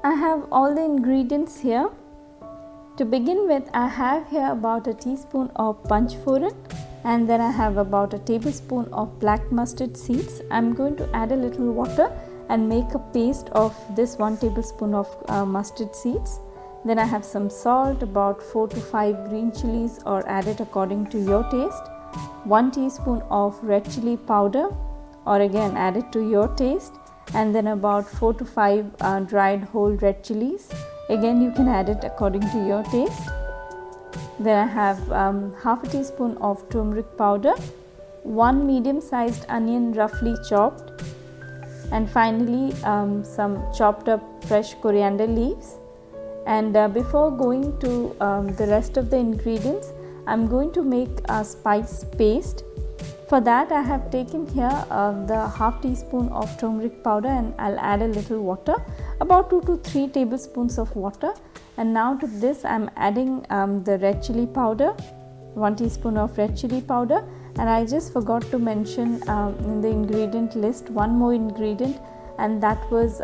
I have all the ingredients here. To begin with, I have here about a teaspoon of panchforan, and then I have about a tablespoon of black mustard seeds. I'm going to add a little water and make a paste of this 1 tablespoon of mustard seeds. Then I have some salt, about 4 to 5 green chilies, or add it according to your taste. 1 teaspoon of red chili powder, or again add it to your taste, and then about 4 to 5 dried whole red chilies. Again you can add it according to your taste. Then I have half a teaspoon of turmeric powder, 1 medium sized onion roughly chopped, and finally some chopped up fresh coriander leaves. And before going to the rest of the ingredients, I'm going to make a spice paste. For that I have taken here the half teaspoon of turmeric powder, and I'll add a little water, about 2 to 3 tablespoons of water. And now to this I'm adding the red chili powder, 1 teaspoon of red chili powder. And I just forgot to mention in the ingredient list one more ingredient, and that was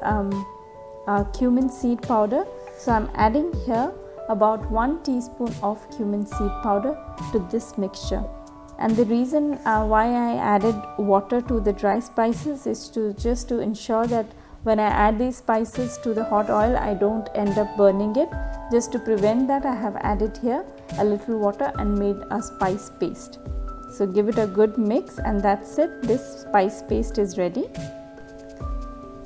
cumin seed powder. So I'm adding here about 1 teaspoon of cumin seed powder to this mixture. And the reason why I added water to the dry spices is just to ensure that when I add these spices to the hot oil, I don't end up burning it. Just to prevent that, I have added here a little water and made a spice paste. So give it a good mix, and that's it. This spice paste is ready.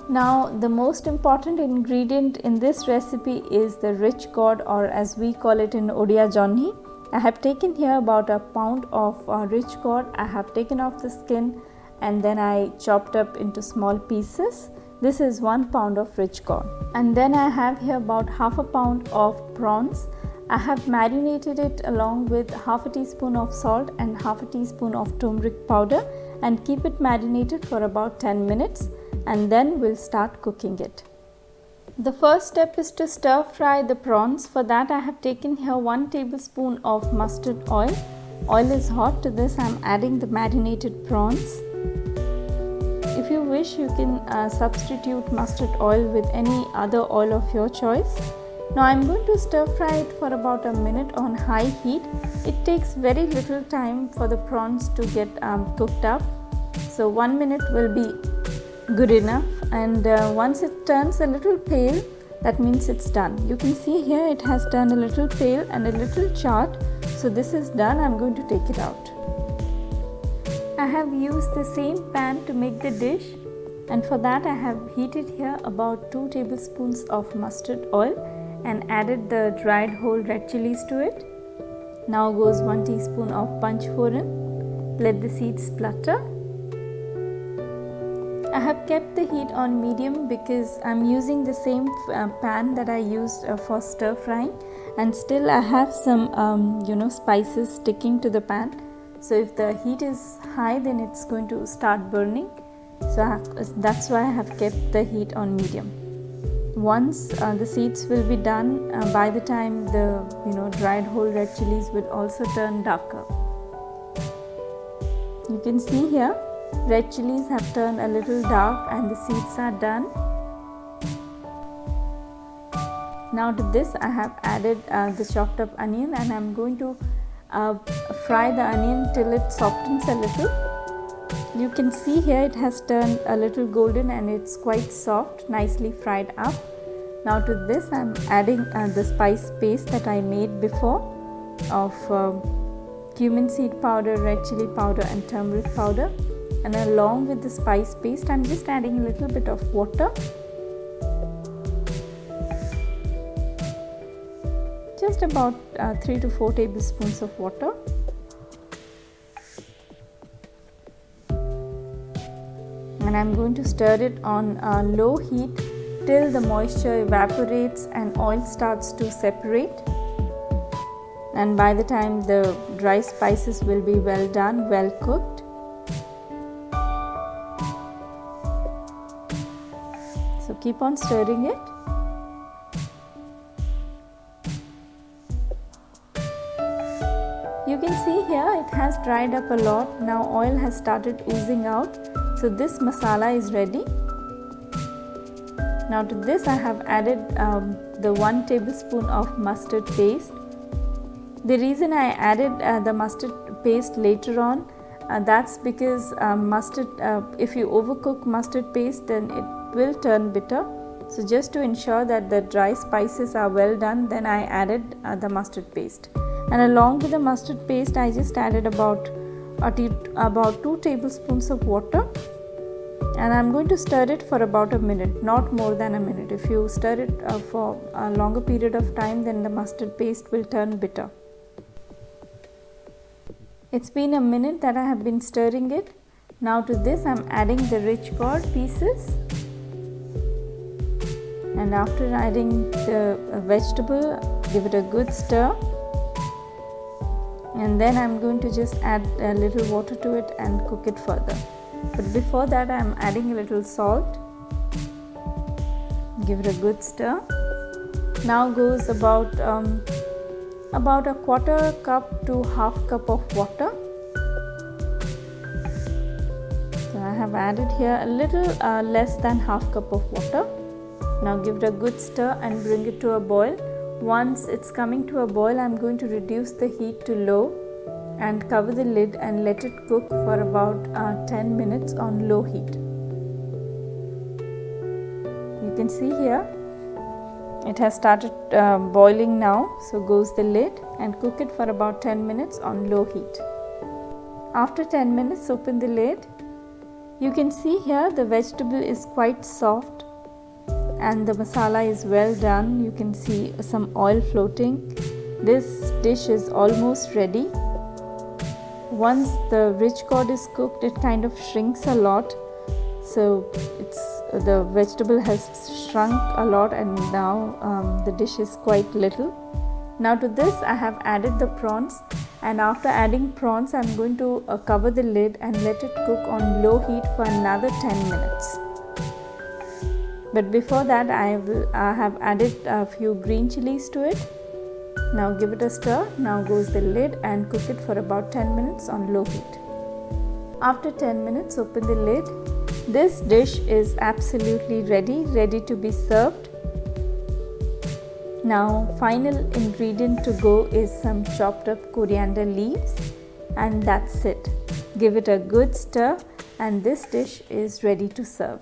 Now the most important ingredient in this recipe is the rich gourd, or as we call it in Odia Janhi. I have taken here about a pound of rich gourd. I have taken off the skin and then I chopped up into small pieces. This is 1 pound of rich gourd. And then I have here about half a pound of prawns. I have marinated it along with half a teaspoon of salt and half a teaspoon of turmeric powder, and keep it marinated for about 10 minutes, and then we'll start cooking it. The first step is to stir fry the prawns. For that I have taken here 1 tablespoon of mustard oil. Oil is hot. To this I am adding the marinated prawns. If you wish, you can substitute mustard oil with any other oil of your choice. Now I am going to stir fry it for about a minute on high heat. It takes very little time for the prawns to get cooked up. So 1 minute will be good enough, and once it turns a little pale, that means it's done. You can see here it has turned a little pale and a little charred. So this is done. I'm going to take it out. I have used the same pan to make the dish, and for that I have heated here about 2 tablespoons of mustard oil and added the dried whole red chilies to it. Now goes 1 teaspoon of panchforan. Let the seeds splutter. I have kept the heat on medium because I'm using the same pan that I used for stir frying, and still I have some spices sticking to the pan. So if the heat is high, then it's going to start burning. So that's why I have kept the heat on medium. Once the seeds will be done, by the time the dried whole red chilies will also turn darker. You can see here red chilies have turned a little dark and the seeds are done. Now to this I have added the chopped up onion, and I am going to fry the onion till it softens a little. You can see here it has turned a little golden and it's quite soft, nicely fried up. Now to this I am adding the spice paste that I made before of cumin seed powder, red chili powder and turmeric powder. And along with the spice paste, I am just adding a little bit of water, just about 3 to 4 tablespoons of water. And I am going to stir it on low heat till the moisture evaporates and oil starts to separate. And by the time the dry spices will be well done, well cooked. So keep on stirring it. You can see here it has dried up a lot. Now oil has started oozing out. So this masala is ready. Now to this I have added the 1 tablespoon of mustard paste. The reason I added the mustard paste later on, that's because if you overcook mustard paste, then it will turn bitter. So just to ensure that the dry spices are well done, then I added the mustard paste. And along with the mustard paste, I just added about 2 tablespoons of water, and I'm going to stir it for about a minute, not more than a minute. If you stir it for a longer period of time, then the mustard paste will turn bitter. It's been a minute that I have been stirring it. Now to this I'm adding the rich gourd pieces, and after adding the vegetable, give it a good stir, and then I'm going to just add a little water to it and cook it further. But before that I'm adding a little salt. Give it a good stir. Now goes about a quarter cup to half cup of water. So I have added here a little less than half cup of water. Now give it a good stir and bring it to a boil. Once it's coming to a boil, I'm going to reduce the heat to low and cover the lid and let it cook for about 10 minutes on low heat. You can see here it has started boiling now, so goes the lid and cook it for about 10 minutes on low heat. After 10 minutes, open the lid. You can see here the vegetable is quite soft and the masala is well done. You can see some oil floating. This dish is almost ready. Once the rich gourd is cooked, it kind of shrinks a lot, so the vegetable has shrunk a lot, and now the dish is quite little. Now to this I have added the prawns, and after adding prawns I'm going to cover the lid and let it cook on low heat for another 10 minutes. But before that I have added a few green chilies to it. Now give it a stir. Now goes the lid and cook it for about 10 minutes on low heat. After 10 minutes, open the lid. This dish is absolutely ready to be served. Now final ingredient to go is some chopped up coriander leaves, and that's it. Give it a good stir and this dish is ready to serve.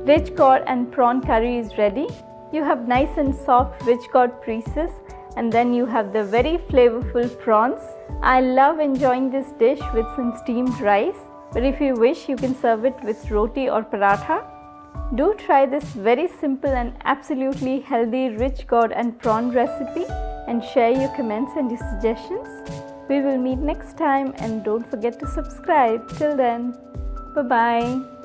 Rich gourd and prawn curry is ready. You have nice and soft rich gourd pieces, and then you have the very flavorful prawns. I love enjoying this dish with some steamed rice, but if you wish you can serve it with roti or paratha. Do try this very simple and absolutely healthy rich gourd and prawn recipe and share your comments and your suggestions. We will meet next time, and don't forget to subscribe. Till then, bye bye.